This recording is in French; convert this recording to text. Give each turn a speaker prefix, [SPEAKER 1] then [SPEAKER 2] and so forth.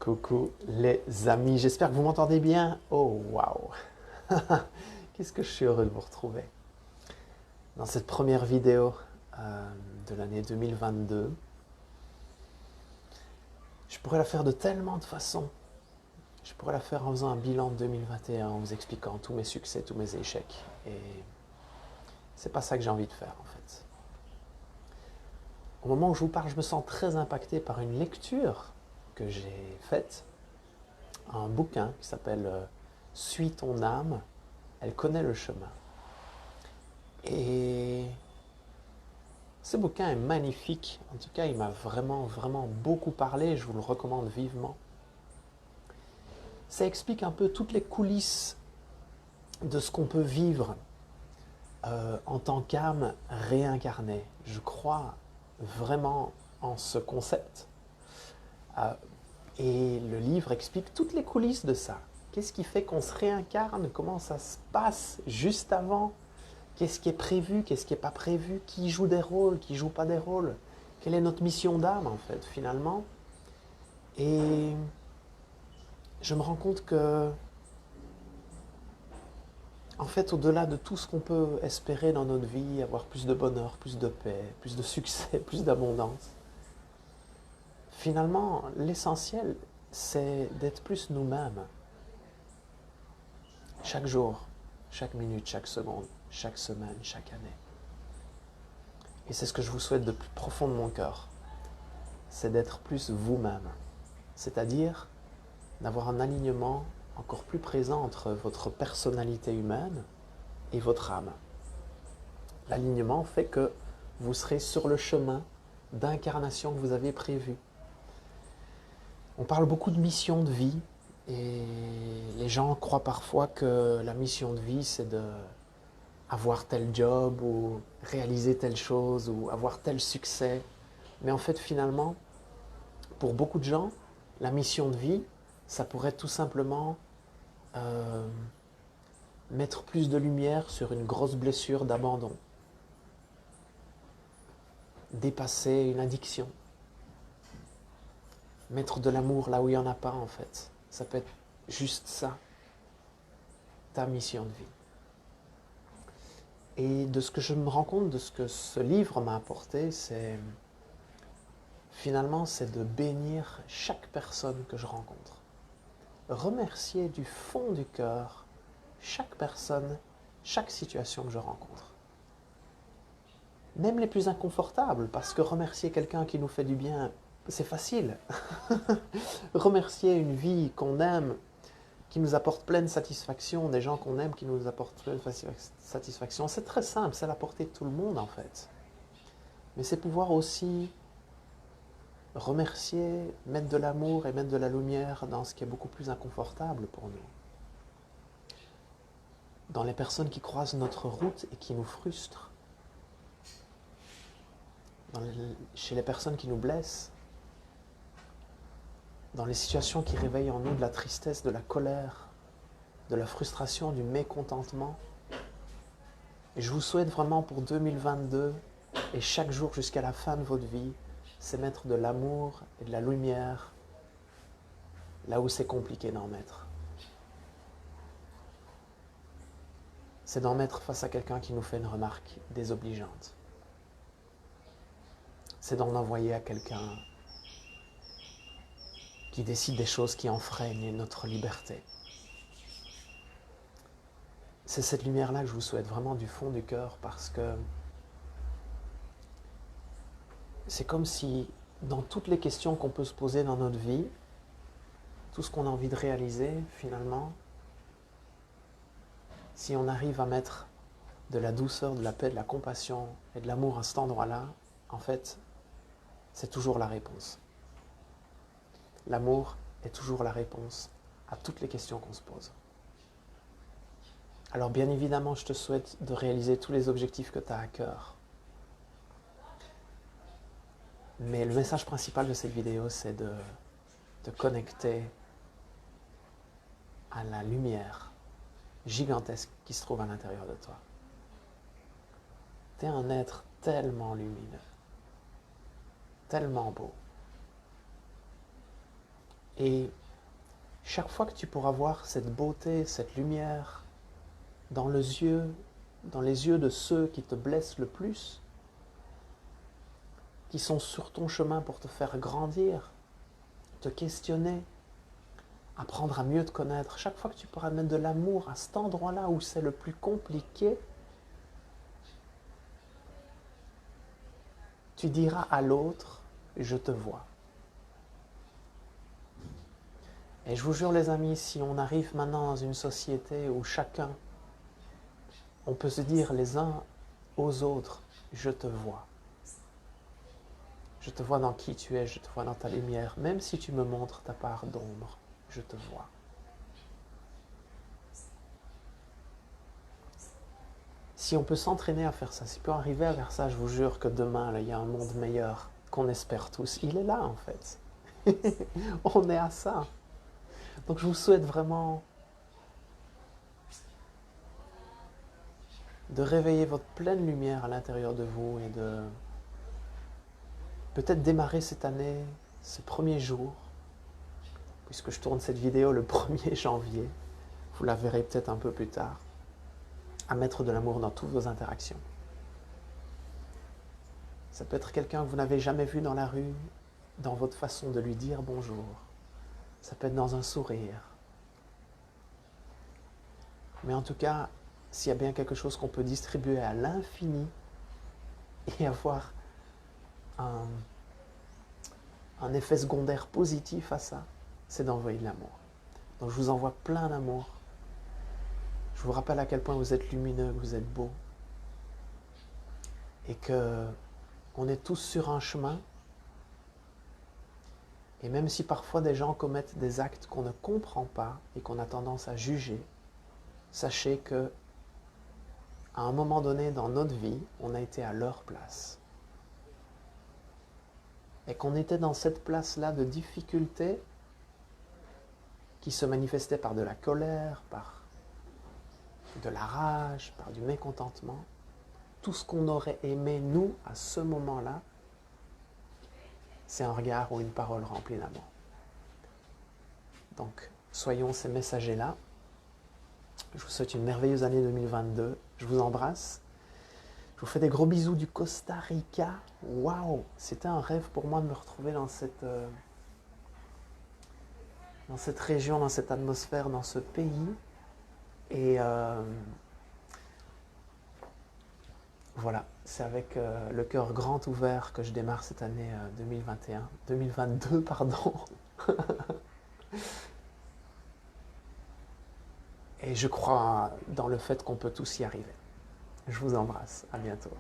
[SPEAKER 1] Coucou les amis, j'espère que vous m'entendez bien. Oh waouh, qu'est-ce que je suis heureux de vous retrouver dans cette première vidéo de l'année 2022. Je pourrais la faire de tellement de façons. Je pourrais la faire en faisant un bilan de 2021, en vous expliquant tous mes succès, tous mes échecs. Et c'est pas ça que j'ai envie de faire en fait. Au moment où je vous parle, je me sens très impacté par une lecture que j'ai faite, un bouquin qui s'appelle Suis ton âme, elle connaît le chemin. Et ce bouquin est magnifique, en tout cas il m'a vraiment beaucoup parlé, je vous le recommande vivement. Ça explique un peu toutes les coulisses de ce qu'on peut vivre en tant qu'âme réincarnée. Je crois vraiment en ce concept. Et le livre explique toutes les coulisses de ça. Qu'est-ce qui fait qu'on se réincarne? Comment ça se passe juste avant? Qu'est-ce qui est prévu? Qu'est-ce qui n'est pas prévu? Qui joue des rôles? Qui ne joue pas des rôles? Quelle est notre mission d'âme, en fait, finalement? Et je me rends compte que, en fait, au-delà de tout ce qu'on peut espérer dans notre vie, avoir plus de bonheur, plus de paix, plus de succès, plus d'abondance, finalement, l'essentiel, c'est d'être plus nous-mêmes. Chaque jour, chaque minute, chaque seconde, chaque semaine, chaque année. Et c'est ce que je vous souhaite de plus profond de mon cœur. C'est d'être plus vous-même. C'est-à-dire d'avoir un alignement encore plus présent entre votre personnalité humaine et votre âme. L'alignement fait que vous serez sur le chemin d'incarnation que vous avez prévu. On parle beaucoup de mission de vie et les gens croient parfois que la mission de vie c'est de avoir tel job ou réaliser telle chose ou avoir tel succès. Mais en fait finalement, pour beaucoup de gens, la mission de vie, ça pourrait être tout simplement mettre plus de lumière sur une grosse blessure d'abandon, dépasser une addiction, mettre de l'amour là où il n'y en a pas en fait. Ça peut être juste ça, ta mission de vie. Et de ce que je me rends compte, de ce que ce livre m'a apporté, c'est finalement c'est de bénir chaque personne que je rencontre. Remercier du fond du cœur chaque personne, chaque situation que je rencontre. Même les plus inconfortables, parce que remercier quelqu'un qui nous fait du bien, c'est facile. Remercier une vie qu'on aime, qui nous apporte pleine satisfaction, des gens qu'on aime qui nous apportent pleine satisfaction, c'est très simple, c'est à la portée de tout le monde en fait. Mais c'est pouvoir aussi remercier, mettre de l'amour et mettre de la lumière dans ce qui est beaucoup plus inconfortable pour nous. Dans les personnes qui croisent notre route et qui nous frustrent. Chez les personnes qui nous blessent. Dans les situations qui réveillent en nous de la tristesse, de la colère, de la frustration, du mécontentement. Et je vous souhaite vraiment pour 2022 et chaque jour jusqu'à la fin de votre vie, c'est mettre de l'amour et de la lumière là où c'est compliqué d'en mettre. C'est d'en mettre face à quelqu'un qui nous fait une remarque désobligeante. C'est d'en envoyer à quelqu'un qui décide des choses qui enfreignent notre liberté. C'est cette lumière-là que je vous souhaite vraiment du fond du cœur parce que c'est comme si dans toutes les questions qu'on peut se poser dans notre vie, tout ce qu'on a envie de réaliser finalement, si on arrive à mettre de la douceur, de la paix, de la compassion et de l'amour à cet endroit-là, en fait, c'est toujours la réponse. L'amour est toujours la réponse à toutes les questions qu'on se pose. Alors bien évidemment, je te souhaite de réaliser tous les objectifs que tu as à cœur. Mais le message principal de cette vidéo, c'est de te connecter à la lumière gigantesque qui se trouve à l'intérieur de toi. Tu es un être tellement lumineux, tellement beau. Et chaque fois que tu pourras voir cette beauté, cette lumière dans les yeux de ceux qui te blessent le plus, qui sont sur ton chemin pour te faire grandir, te questionner, apprendre à mieux te connaître, chaque fois que tu pourras mettre de l'amour à cet endroit-là où c'est le plus compliqué, tu diras à l'autre, je te vois. Et je vous jure les amis, si on arrive maintenant dans une société où chacun, on peut se dire les uns aux autres, je te vois. Je te vois dans qui tu es, je te vois dans ta lumière, même si tu me montres ta part d'ombre, je te vois. Si on peut s'entraîner à faire ça, si on peut arriver à faire ça, je vous jure que demain, là, il y a un monde meilleur qu'on espère tous. Il est là en fait. On est à ça. Donc je vous souhaite vraiment de réveiller votre pleine lumière à l'intérieur de vous et de peut-être démarrer cette année, ce premier jour, puisque je tourne cette vidéo le 1er janvier, vous la verrez peut-être un peu plus tard, à mettre de l'amour dans toutes vos interactions. Ça peut être quelqu'un que vous n'avez jamais vu dans la rue, dans votre façon de lui dire bonjour. Ça peut être dans un sourire. Mais en tout cas, s'il y a bien quelque chose qu'on peut distribuer à l'infini et avoir un effet secondaire positif à ça, c'est d'envoyer de l'amour. Donc je vous envoie plein d'amour. Je vous rappelle à quel point vous êtes lumineux, que vous êtes beau. Et qu'on est tous sur un chemin. Et même si parfois des gens commettent des actes qu'on ne comprend pas et qu'on a tendance à juger, sachez que à un moment donné dans notre vie, on a été à leur place. Et qu'on était dans cette place-là de difficulté qui se manifestait par de la colère, par de la rage, par du mécontentement. Tout ce qu'on aurait aimé, nous, à ce moment-là, c'est un regard ou une parole remplie d'amour. Donc, soyons ces messagers-là. Je vous souhaite une merveilleuse année 2022. Je vous embrasse. Je vous fais des gros bisous du Costa Rica. Waouh! C'était un rêve pour moi de me retrouver dans cette région, dans cette atmosphère, dans ce pays. Et voilà, c'est avec le cœur grand ouvert que je démarre cette année 2022, pardon. Et je crois dans le fait qu'on peut tous y arriver. Je vous embrasse, à bientôt.